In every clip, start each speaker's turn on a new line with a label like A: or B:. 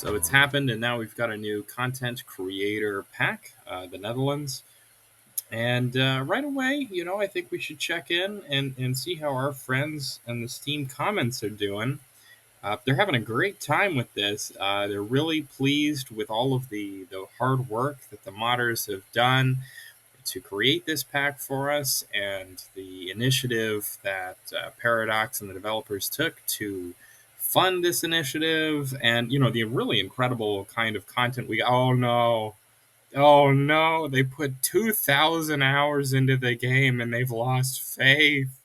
A: So it's happened, and now we've got a new content creator pack, the Netherlands. And right away, I think we should check in and see how our friends and the Steam comments are doing. They're having a great time with this. They're really pleased with all of the hard work that the modders have done to create this pack for us and the initiative that Paradox and the developers took to fund this initiative and the really incredible kind of content we oh no they put 2,000 hours into the game and they've lost faith.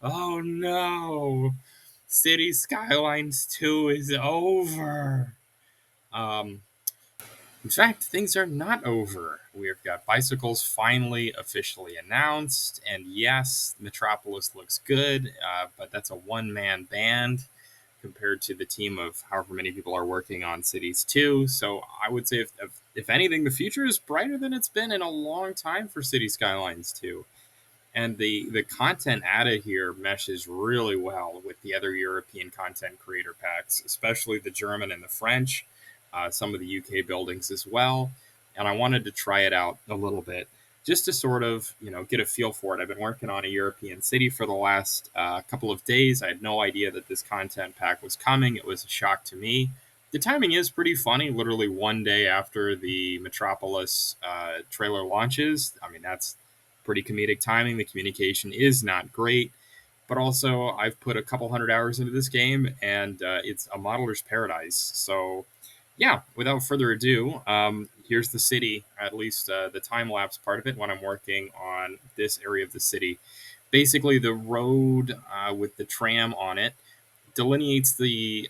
A: Oh no, City Skylines 2 is over. um in fact, things are not over. We've got bicycles finally officially announced, and yes, Metropolis looks good, but that's a one-man band compared to the team of however many people are working on Cities 2. So I would say, if anything, the future is brighter than it's been in a long time for City Skylines 2. And the content added here meshes really well with the other European content creator packs, especially the German and the French, some of the UK buildings as well. And I wanted to try it out a little bit just to sort of get a feel for it. I've been working on a European city for the last couple of days. I had no idea that this content pack was coming. It was a shock to me. The timing is pretty funny. Literally one day after the Metropolis trailer launches. I mean, that's pretty comedic timing. The communication is not great, but also I've put a couple hundred hours into this game, and it's a modeler's paradise. So, yeah, without further ado, here's the city, at least the time lapse part of it when I'm working on this area of the city. Basically, the road with the tram on it delineates the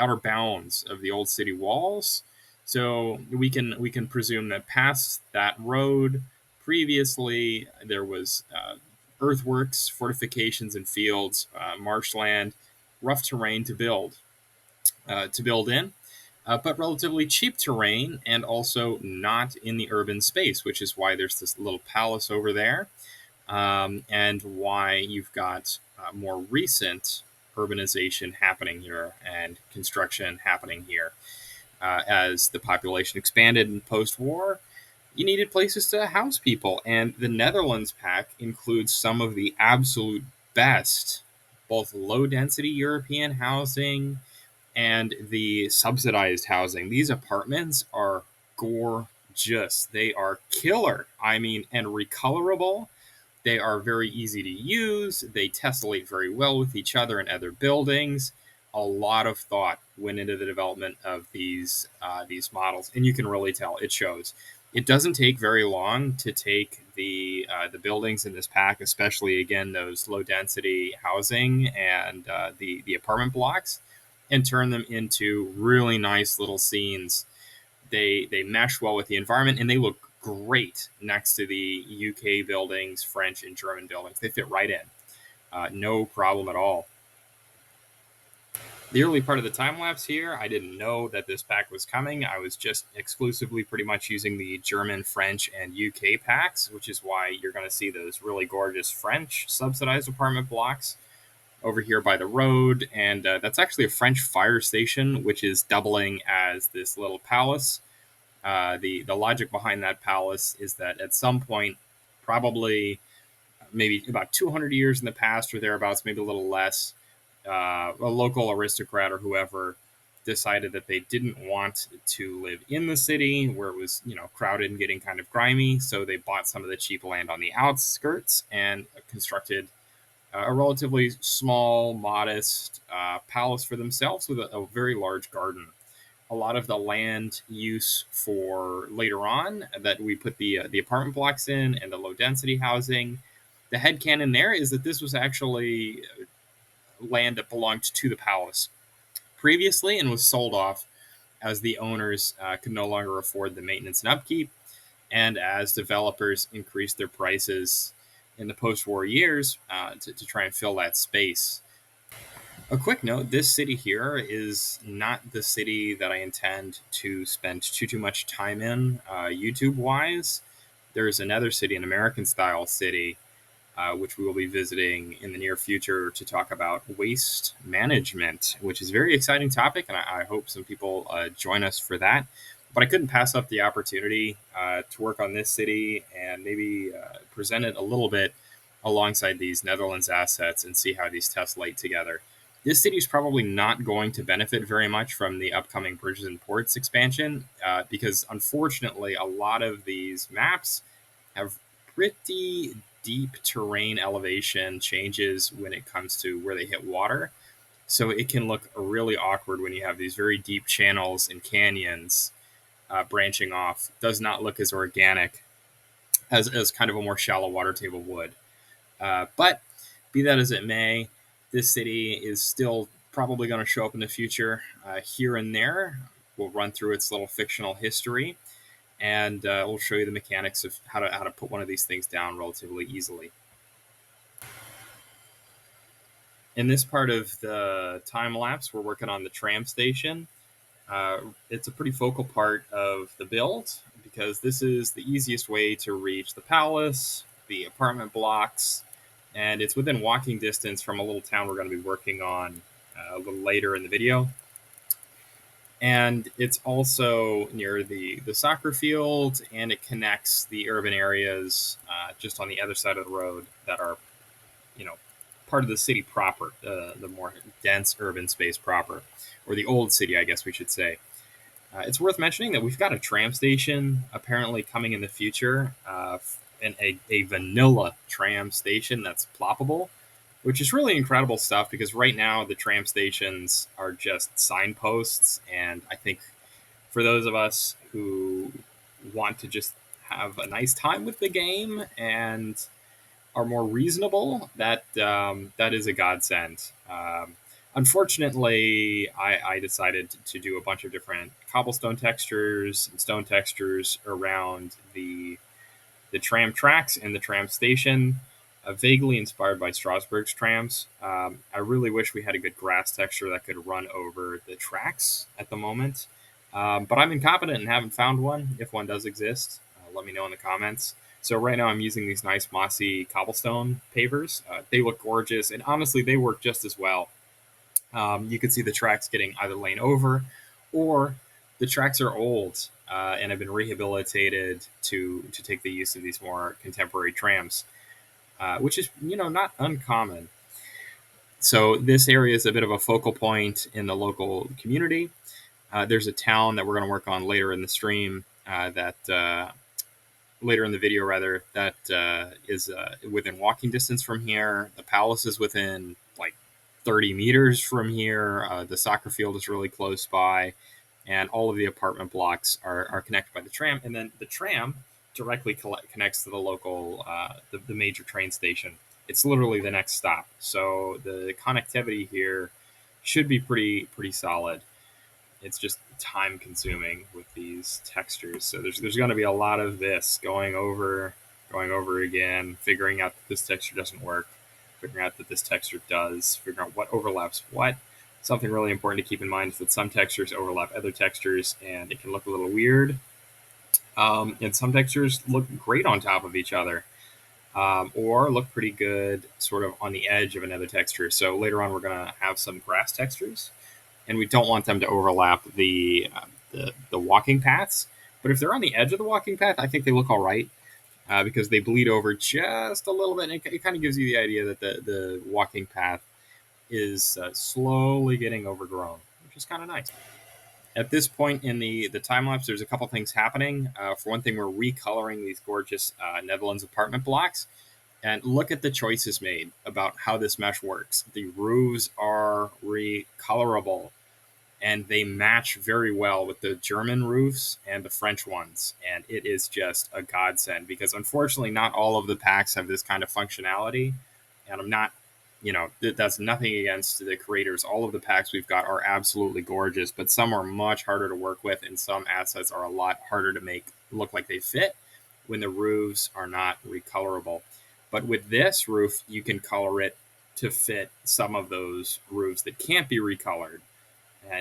A: outer bounds of the old city walls. So we can presume that past that road, previously there was earthworks, fortifications, and fields, marshland, rough terrain to build in. But relatively cheap terrain, and also not in the urban space, which is why there's this little palace over there, and why you've got more recent urbanization happening here and construction happening here. As the population expanded in post war, you needed places to house people, and the Netherlands pack includes some of the absolute best, both low density European housing and the subsidized housing. These apartments are gorgeous. They are killer. I mean, and recolorable. They are very easy to use. They tessellate very well with each other and other buildings. A lot of thought went into the development of these models, and you can really tell it shows. It doesn't take very long to take the buildings in this pack, especially again those low density housing and the apartment blocks, and turn them into really nice little scenes. They mesh well with the environment, and they look great next to the UK buildings, French and German buildings. They fit right in, no problem at all. The early part of the time lapse here, I didn't know that this pack was coming. I was just exclusively pretty much using the German, French, and UK packs, which is why you're going to see those really gorgeous French subsidized apartment blocks over here by the road. And that's actually a French fire station, which is doubling as this little palace. The logic behind that palace is that at some point, probably maybe about 200 years in the past or thereabouts, maybe a little less, a local aristocrat or whoever decided that they didn't want to live in the city where it was crowded and getting kind of grimy. So they bought some of the cheap land on the outskirts and constructed a relatively small, modest palace for themselves with a very large garden. A lot of the land use for later on that we put the apartment blocks in and the low density housing. The headcanon there is that this was actually land that belonged to the palace previously and was sold off as the owners could no longer afford the maintenance and upkeep, and as developers increased their prices in the post-war years to try and fill that space. A quick note, this city here is not the city that I intend to spend too much time in YouTube-wise. There's another city, an American-style city, which we will be visiting in the near future to talk about waste management, which is a very exciting topic, and I hope some people join us for that. But I couldn't pass up the opportunity to work on this city and maybe present it a little bit alongside these Netherlands assets and see how these tests light together. This city is probably not going to benefit very much from the upcoming bridges and ports expansion because, unfortunately, a lot of these maps have pretty deep terrain elevation changes when it comes to where they hit water. So it can look really awkward when you have these very deep channels and canyons branching off. It does not look as organic as kind of a more shallow water table would. But be that as it may, this city is still probably going to show up in the future here and there. We'll run through its little fictional history, and we'll show you the mechanics of how to put one of these things down relatively easily. In this part of the time lapse, we're working on the tram station. It's a pretty focal part of the build because this is the easiest way to reach the palace, the apartment blocks, and it's within walking distance from a little town we're going to be working on a little later in the video. And it's also near the soccer field, and it connects the urban areas just on the other side of the road that are, part of the city proper, the more dense urban space proper, or the old city, I guess we should say. It's worth mentioning that we've got a tram station apparently coming in the future, and a vanilla tram station that's ploppable, which is really incredible stuff because right now the tram stations are just signposts. And I think for those of us who want to just have a nice time with the game and are more reasonable, that is a godsend. Unfortunately, I decided to do a bunch of different cobblestone textures and stone textures around the tram tracks and the tram station, vaguely inspired by Strasbourg's trams. I really wish we had a good grass texture that could run over the tracks at the moment, but I'm incompetent and haven't found one. If one does exist, let me know in the comments. So right now I'm using these nice mossy cobblestone pavers. They look gorgeous, and honestly, they work just as well. You can see the tracks getting either lain over, or the tracks are old and have been rehabilitated to take the use of these more contemporary trams, which is not uncommon. So this area is a bit of a focal point in the local community. There's a town that we're going to work on later in the stream that later in the video rather that is within walking distance from here. The palace is within like 30 meters from here. The soccer field is really close by, and all of the apartment blocks are connected by the tram. And then the tram directly connects to the local, the major train station. It's literally the next stop. So the connectivity here should be pretty solid. It's just time consuming with these textures. So there's going to be a lot of this going over again, figuring out that this texture doesn't work, figuring out that this texture does, figuring out what overlaps what. Something really important to keep in mind is that some textures overlap other textures, and it can look a little weird. And some textures look great on top of each other, or look pretty good sort of on the edge of another texture. So later on, we're going to have some grass textures, and we don't want them to overlap the walking paths. But if they're on the edge of the walking path, I think they look all right because they bleed over just a little bit. And it kind of gives you the idea that the walking path is slowly getting overgrown, which is kind of nice. At this point in the time lapse, there's a couple things happening. For one thing, we're recoloring these gorgeous Netherlands apartment blocks. And look at the choices made about how this mesh works. The roofs are recolorable, and they match very well with the German roofs and the French ones. And it is just a godsend because, unfortunately, not all of the packs have this kind of functionality. And I'm not, that's nothing against the creators. All of the packs we've got are absolutely gorgeous, but some are much harder to work with, and some assets are a lot harder to make look like they fit when the roofs are not recolorable. But with this roof, you can color it to fit some of those roofs that can't be recolored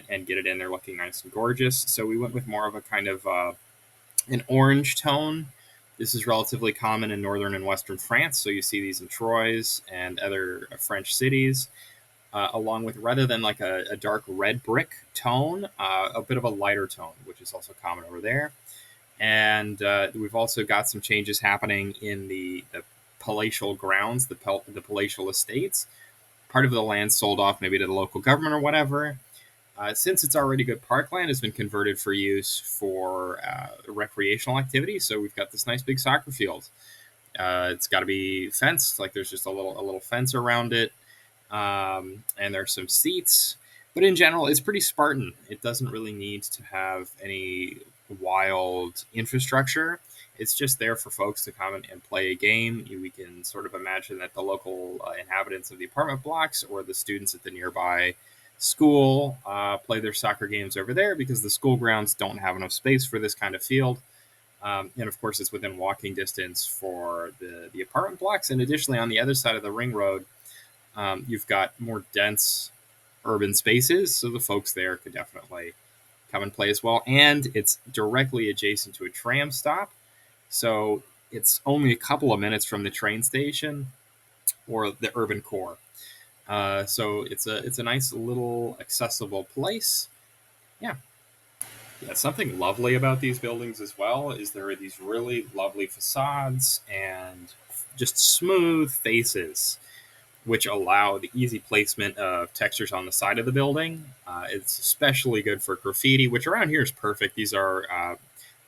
A: and get it in there looking nice and gorgeous. So we went with more of a kind of an orange tone. This is relatively common in northern and western France, so you see these in Troyes and other French cities, along with rather than like a dark red brick tone, a bit of a lighter tone, which is also common over there. And we've also got some changes happening in the palatial grounds, the palatial estates. Part of the land sold off maybe to the local government or whatever. Since it's already good parkland, has been converted for use for recreational activities. So we've got this nice big soccer field. It's got to be fenced, like there's just a little fence around it, and there's some seats. But in general, it's pretty Spartan. It doesn't really need to have any wild infrastructure. It's just there for folks to come and play a game. We can sort of imagine that the local inhabitants of the apartment blocks or the students at the nearby school play their soccer games over there because the school grounds don't have enough space for this kind of field. And of course, it's within walking distance for the apartment blocks. And additionally, on the other side of the ring road, you've got more dense urban spaces, so the folks there could definitely come and play as well. And it's directly adjacent to a tram stop, so it's only a couple of minutes from the train station or the urban core. So it's a nice little accessible place. Yeah. Yeah, something lovely about these buildings as well is there are these really lovely facades and just smooth faces which allow the easy placement of textures on the side of the building. It's especially good for graffiti, which around here is perfect. These are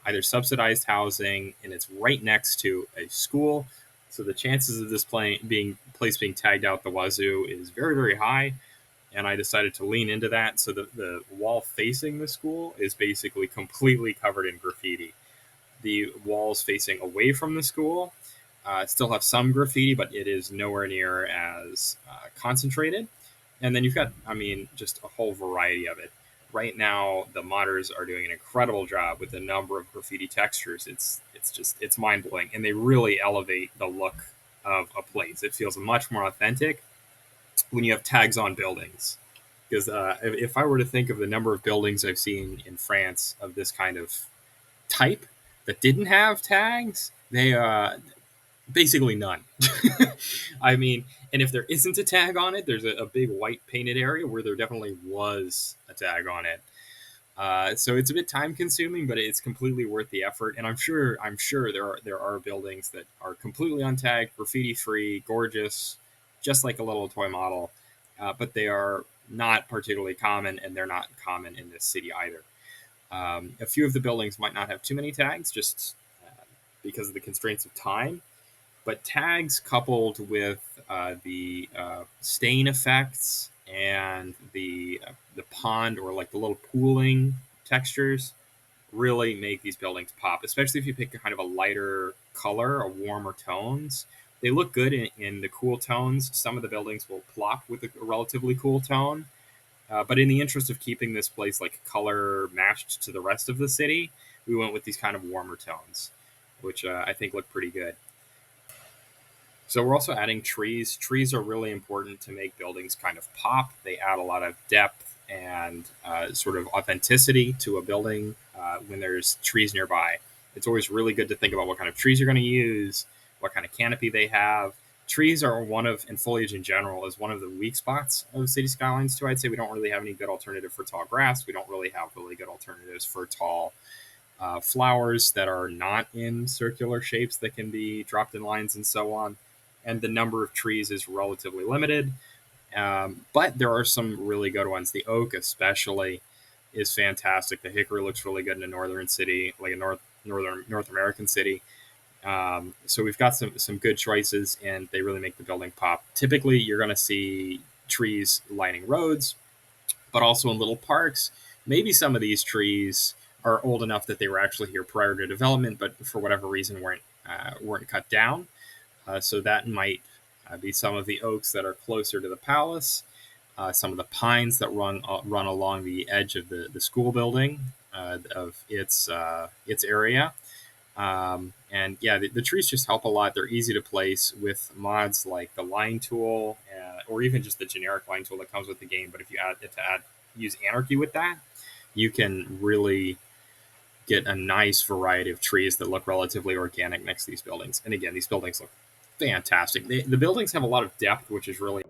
A: either subsidized housing, and it's right next to a school, so the chances of this place being tagged out the wazoo is very, very high. And I decided to lean into that. So the wall facing the school is basically completely covered in graffiti. The walls facing away from the school still have some graffiti, but it is nowhere near as concentrated. And then you've got, I mean, just a whole variety of it. Right now, the modders are doing an incredible job with the number of graffiti textures. It's mind blowing, and they really elevate the look of a place. It feels much more authentic when you have tags on buildings. Because if I were to think of the number of buildings I've seen in France of this kind of type that didn't have tags, they basically none. I mean, and if there isn't a tag on it, there's a big white painted area where there definitely was a tag on it. So it's a bit time consuming, but it's completely worth the effort. And I'm sure there are buildings that are completely untagged, graffiti free, gorgeous, just like a little toy model. But they are not particularly common, and they're not common in this city either. A few of the buildings might not have too many tags, just because of the constraints of time. But tags coupled with the stain effects and the pond or like the little pooling textures really make these buildings pop, especially if you pick kind of a lighter color, a warmer tones. They look good in the cool tones. Some of the buildings will plop with a relatively cool tone. But in the interest of keeping this place like color matched to the rest of the city, we went with these kind of warmer tones, which I think look pretty good. So we're also adding trees. Trees are really important to make buildings kind of pop. They add a lot of depth and sort of authenticity to a building when there's trees nearby. It's always really good to think about what kind of trees you're going to use, what kind of canopy they have. Trees are and foliage in general is one of the weak spots of City Skylines too. I'd say we don't really have any good alternative for tall grass. We don't really have really good alternatives for tall flowers that are not in circular shapes that can be dropped in lines and so on. And the number of trees is relatively limited. But there are some really good ones. The oak, especially, is fantastic. The hickory looks really good in a northern city, like a North American city. So we've got some good choices, and they really make the building pop. Typically, you're going to see trees lining roads, but also in little parks. Maybe some of these trees are old enough that they were actually here prior to development, but for whatever reason weren't cut down. So that might be some of the oaks that are closer to the palace, some of the pines that run along the edge of the school building of its area. And yeah, the trees just help a lot. They're easy to place with mods like the line tool, or even just the generic line tool that comes with the game. But if you use Anarchy with that, you can really get a nice variety of trees that look relatively organic next to these buildings. And again, these buildings look fantastic. The buildings have a lot of depth, which is really.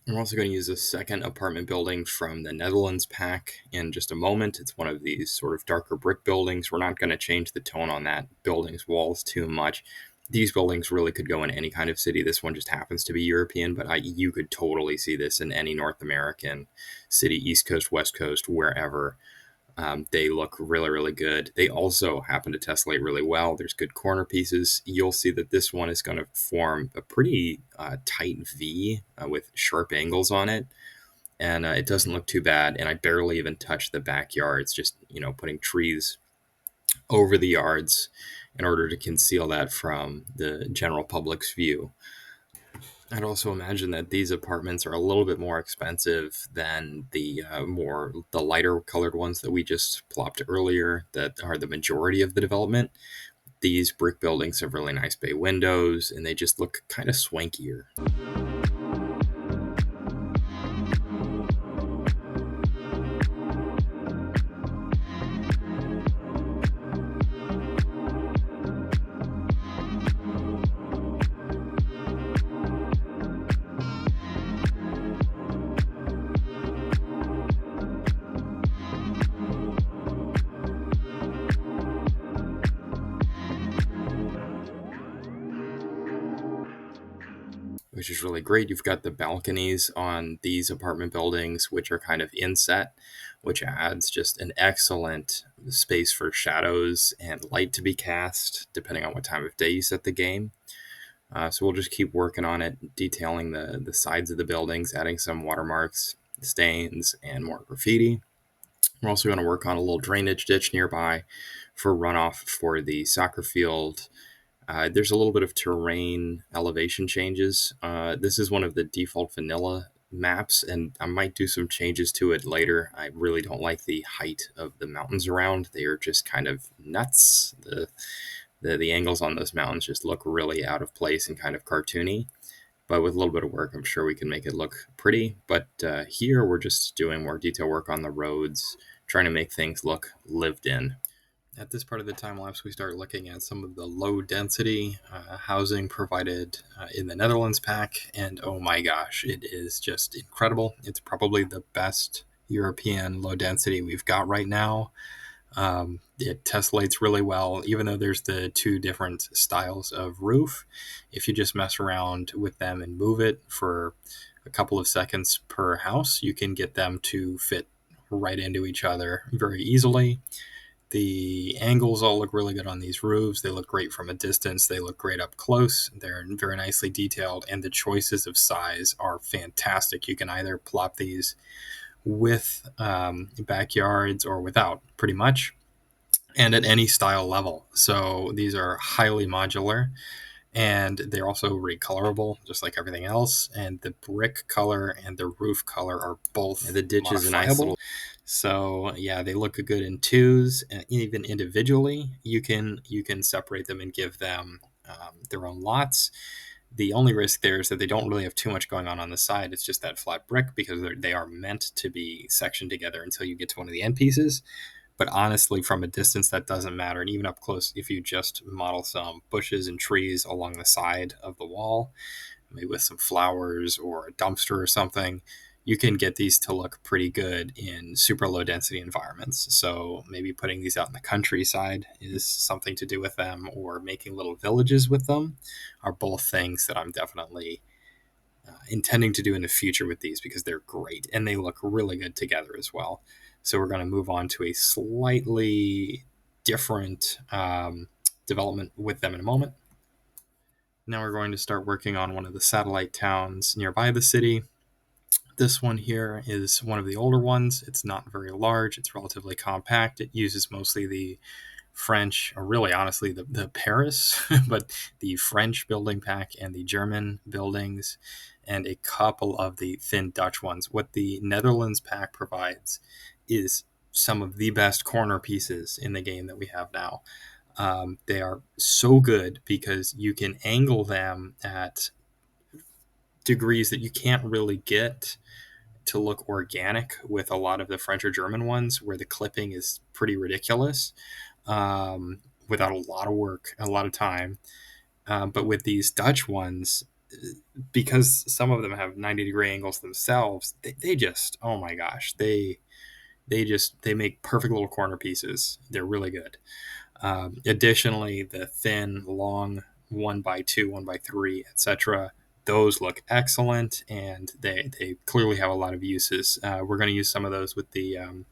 A: I'm also going to use a second apartment building from the Netherlands pack in just a moment. It's one of these sort of darker brick buildings. We're not going to change the tone on that building's walls too much. These buildings really could go in any kind of city. This one just happens to be European, but you could totally see this in any North American city, East Coast, West Coast, wherever. They look really, really good. They also happen to tessellate really well. There's good corner pieces. You'll see that this one is going to form a pretty tight V with sharp angles on it. And it doesn't look too bad. And I barely even touch the backyard. It's just, putting trees over the yards in order to conceal that from the general public's view. I'd also imagine that these apartments are a little bit more expensive than the lighter colored ones that we just plopped earlier that are the majority of the development. These brick buildings have really nice bay windows and they just look kind of swankier. Which is really great. You've got the balconies on these apartment buildings, which are kind of inset, which adds just an excellent space for shadows and light to be cast, depending on what time of day you set the game. So we'll just keep working on it, detailing the sides of the buildings, adding some watermarks, stains, and more graffiti. We're also going to work on a little drainage ditch nearby for runoff for the soccer field. There's a little bit of terrain elevation changes. This is one of the default vanilla maps, and I might do some changes to it later. I really don't like the height of the mountains around. They are just kind of nuts. The angles on those mountains just look really out of place and kind of cartoony. But with a little bit of work, I'm sure we can make it look pretty. But here we're just doing more detail work on the roads, trying to make things look lived in. At this part of the time lapse, we start looking at some of the low density housing provided in the Netherlands pack. And oh my gosh, it is just incredible. It's probably the best European low density we've got right now. It tessellates really well, even though there's the two different styles of roof. If you just mess around with them and move it for a couple of seconds per house, you can get them to fit right into each other very easily. The angles all look really good on these roofs. They look great from a distance. They look great up close. They're very nicely detailed, and the choices of size are fantastic. You can either plop these with backyards or without, pretty much, and at any style level. So these are highly modular, and they're also recolorable, just like everything else. And the brick color and the roof color are both the ditch is a nice little. So yeah, they look good in twos, and even individually, you can separate them and give them their own lots. The only risk there is that they don't really have too much going on the side. It's just that flat brick because they are meant to be sectioned together until you get to one of the end pieces. But honestly, from a distance, that doesn't matter. And even up close, if you just model some bushes and trees along the side of the wall, maybe with some flowers or a dumpster or something, you can get these to look pretty good in super low density environments. So maybe putting these out in the countryside is something to do with them, or making little villages with them are both things that I'm definitely intending to do in the future with these, because they're great and they look really good together as well. So we're going to move on to a slightly different development with them in a moment. Now we're going to start working on one of the satellite towns nearby the city. This one here is one of the older ones. It's not very large. It's relatively compact. It uses mostly the French, or really honestly the Paris, but the French building pack and the German buildings, and a couple of the thin Dutch ones. What the Netherlands pack provides is some of the best corner pieces in the game that we have now. They are so good because you can angle them at degrees that you can't really get to look organic with a lot of the French or German ones, where the clipping is pretty ridiculous, without a lot of work, a lot of time. But with these Dutch ones, because some of them have 90-degree angles themselves, they just, oh my gosh, they make perfect little corner pieces. They're really good. Additionally, the thin, long 1x2, 1x3, etc. Those look excellent, and they clearly have a lot of uses. We're going to use some of those with the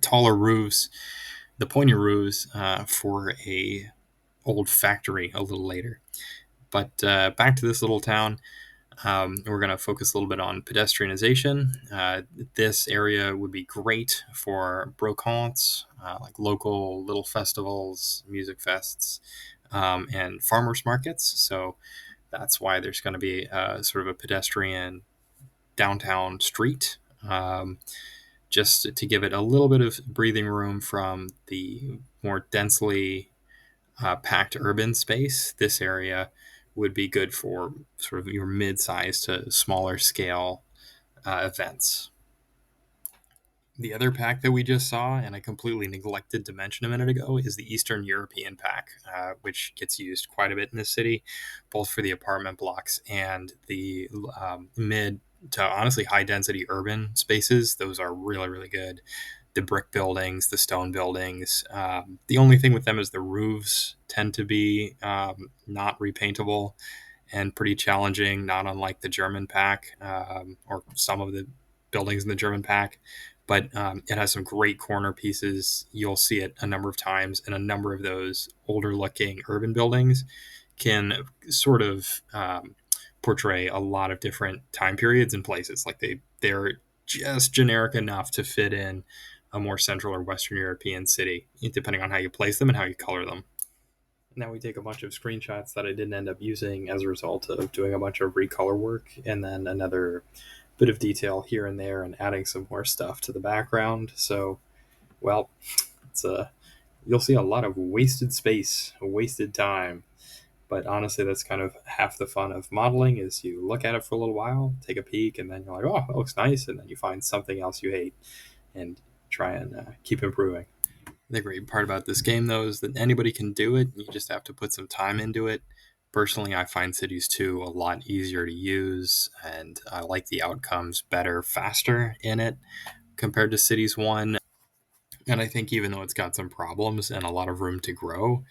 A: taller roofs, the pointy roofs, for a old factory a little later. But back to this little town. We're going to focus a little bit on pedestrianization. This area would be great for brocantes, like local little festivals, music fests, and farmers markets. So that's why there's going to be sort of a pedestrian downtown street, just to give it a little bit of breathing room from the more densely packed urban space. This area would be good for sort of your mid-sized to smaller scale events. The other pack that we just saw, and I completely neglected to mention a minute ago, is the Eastern European pack, which gets used quite a bit in the city, both for the apartment blocks and the mid to honestly high density urban spaces. Those are really, really good. The brick buildings, the stone buildings. The only thing with them is the roofs tend to be not repaintable and pretty challenging, not unlike the German pack, or some of the buildings in the German pack. But it has some great corner pieces. You'll see it a number of times, and a number of those older looking urban buildings can sort of portray a lot of different time periods and places. Like they're just generic enough to fit in a more central or Western European city, depending on how you place them and how you color them. Now we take a bunch of screenshots that I didn't end up using as a result of doing a bunch of recolor work, and then another bit of detail here and there, and adding some more stuff to the background. So, well, it's a you'll see a lot of wasted space, wasted time. But honestly, that's kind of half the fun of modeling: is you look at it for a little while, take a peek, and then you're like, oh, that looks nice, and then you find something else you hate and try and keep improving. The great part about this game, though, is that anybody can do it. You just have to put some time into it. Personally, I find Cities 2 a lot easier to use, and I like the outcomes better, faster in it compared to Cities 1. And I think even though it's got some problems and a lot of room to grow,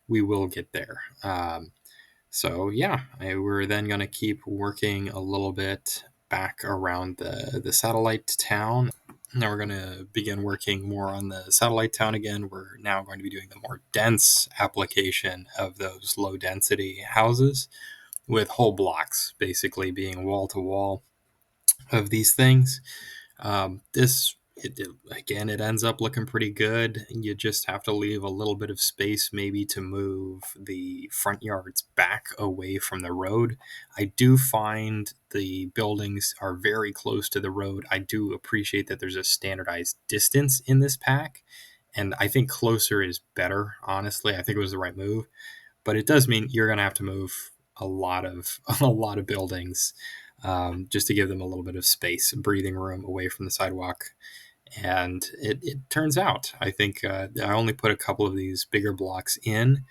A: we will get there. So, yeah, we're then going to keep working a little bit back around the satellite town. Now we're going to begin working more on the satellite town again. We're now going to be doing the more dense application of those low density houses, with whole blocks basically being wall to wall of these things. Again, it ends up looking pretty good. You just have to leave a little bit of space, maybe to move the front yards back away from the road. I do find the buildings are very close to the road. I do appreciate that there's a standardized distance in this pack, and I think closer is better. Honestly, I think it was the right move, but it does mean you're going to have to move a lot of a lot of buildings, just to give them a little bit of space, breathing room away from the sidewalk. And it turns out, I think I only put a couple of these bigger blocks in.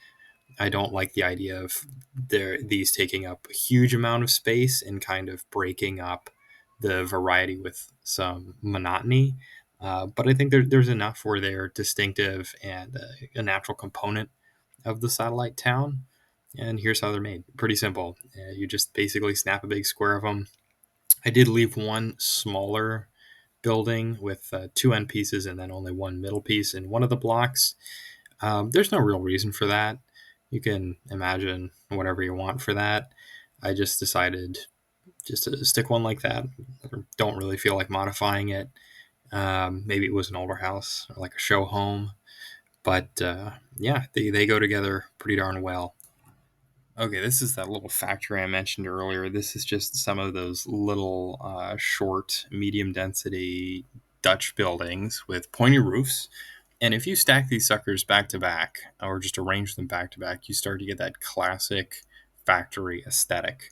A: I don't like the idea of these taking up a huge amount of space and kind of breaking up the variety with some monotony. But I think there's enough where they're distinctive and a natural component of the satellite town. And here's how they're made. Pretty simple. You just basically snap a big square of them. I did leave one smaller building with two end pieces and then only one middle piece in one of the blocks. There's no real reason for that. You can imagine whatever you want for that. I just decided just to stick one like that. Don't really feel like modifying it. Maybe it was an older house or like a show home, But yeah, they go together pretty darn well. Okay, this is that little factory I mentioned earlier. This is just some of those little short, medium density Dutch buildings with pointy roofs. And if you stack these suckers back to back, or just arrange them back to back, you start to get that classic factory aesthetic.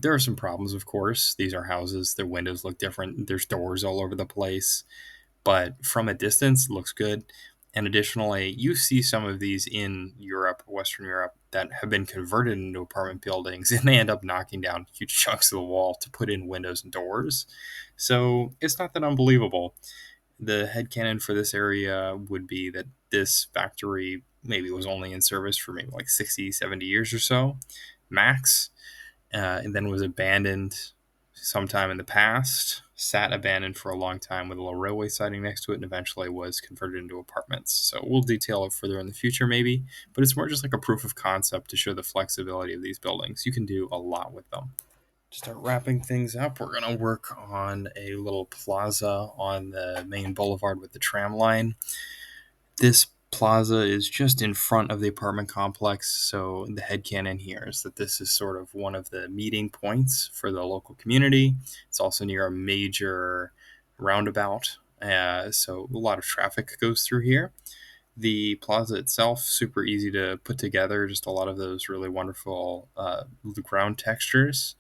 A: There are some problems, of course. These are houses, their windows look different, there's doors all over the place, but from a distance, it looks good. And additionally, you see some of these in Europe, Western Europe, that have been converted into apartment buildings, and they end up knocking down huge chunks of the wall to put in windows and doors. So it's not that unbelievable. The headcanon for this area would be that this factory maybe was only in service for maybe like 60, 70 years or so, max, and then was abandoned sometime in the past, sat abandoned for a long time with a little railway siding next to it, and eventually was converted into apartments. So we'll detail it further in the future, maybe, but it's more just like a proof of concept to show the flexibility of these buildings. You can do a lot with them. To start wrapping things up, we're going to work on a little plaza on the main boulevard with the tram line. This plaza is just in front of the apartment complex, so the headcanon here is that this is sort of one of the meeting points for the local community. It's also near a major roundabout, so a lot of traffic goes through here. The plaza itself, super easy to put together, just a lot of those really wonderful ground textures,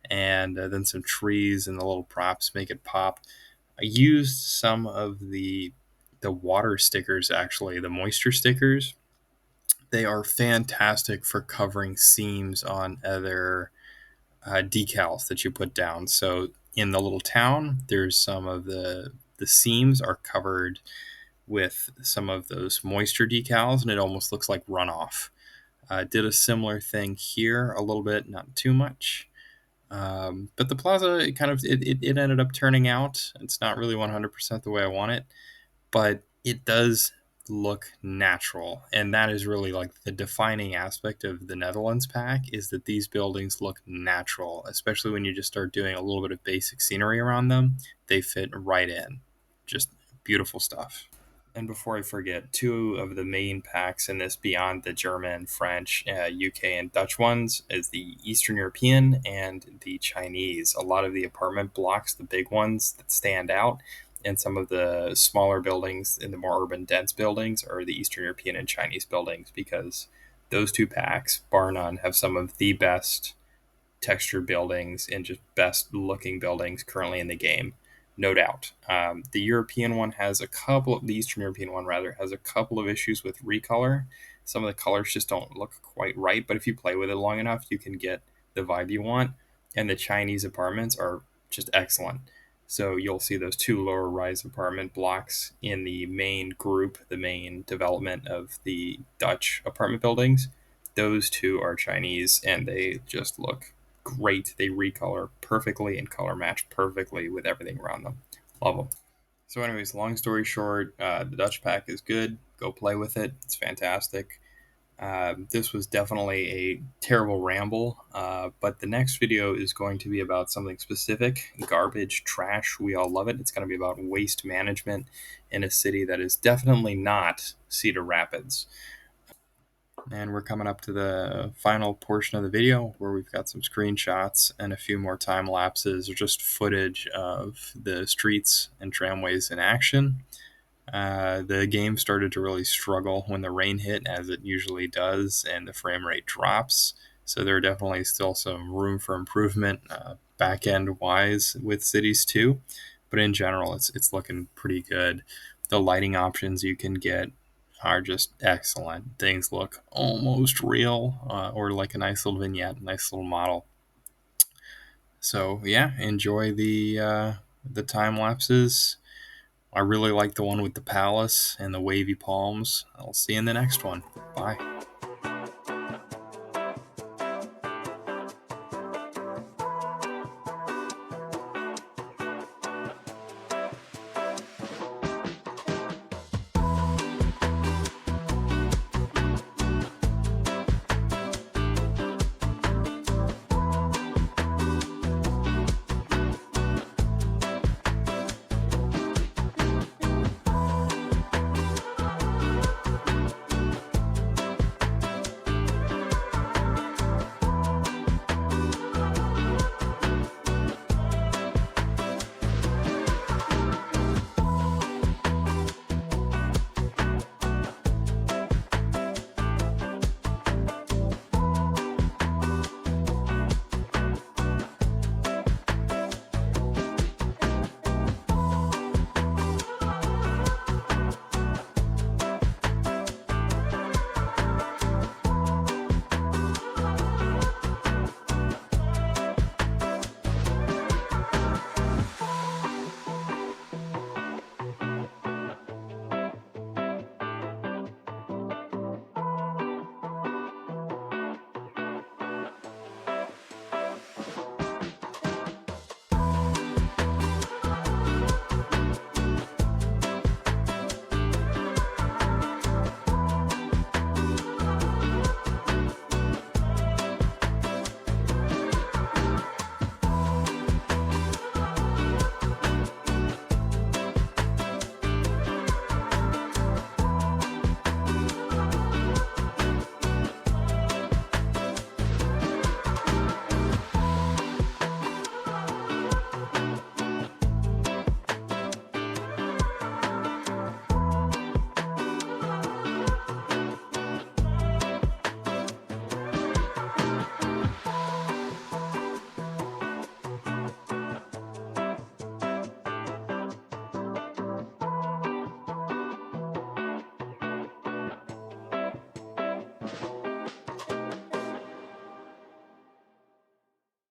A: and then some trees and the little props make it pop. I used some of the water stickers, actually, the moisture stickers. They are fantastic for covering seams on other decals that you put down. So in the little town, there's some of the seams are covered with some of those moisture decals, and it almost looks like runoff. Did a similar thing here a little bit, not too much. But the plaza, it ended up turning out. It's not really 100% the way I want it, but it does look natural, and that is really like the defining aspect of the Netherlands pack, is that these buildings look natural, especially when you just start doing a little bit of basic scenery around them. They fit right in. Just beautiful stuff. And before I forget, two of the main packs in this, beyond the German, French, UK, and Dutch ones, is the Eastern European and the Chinese. A lot of the apartment blocks, the big ones that stand out, and some of the smaller buildings in the more urban, dense buildings are the Eastern European and Chinese buildings, because those two packs, bar none, have some of the best textured buildings and just best looking buildings currently in the game, no doubt. The European one has a couple of, the Eastern European one rather, has a couple of issues with recolor. Some of the colors just don't look quite right, but if you play with it long enough, you can get the vibe you want. And the Chinese apartments are just excellent. So you'll see those two lower rise apartment blocks in the main group, the main development of the Dutch apartment buildings. Those two are Chinese, and they just look great. They recolor perfectly and color match perfectly with everything around them. Love them. So, anyways, long story short, the Dutch pack is good. Go play with it. It's fantastic. This was definitely a terrible ramble, but the next video is going to be about something specific: garbage, trash. We all love it. It's going to be about waste management in a city that is definitely not Cedar Rapids. And we're coming up to the final portion of the video where we've got some screenshots and a few more time lapses or just footage of the streets and tramways in action. The game started to really struggle when the rain hit, as it usually does, and the frame rate drops. So there are definitely still some room for improvement back end wise with Cities 2. But in general, it's looking pretty good. The lighting options you can get are just excellent. Things look almost real, or like a nice little vignette, nice little model. So yeah, enjoy the time lapses. I really like the one with the palace and the wavy palms. I'll see you in the next one. Bye.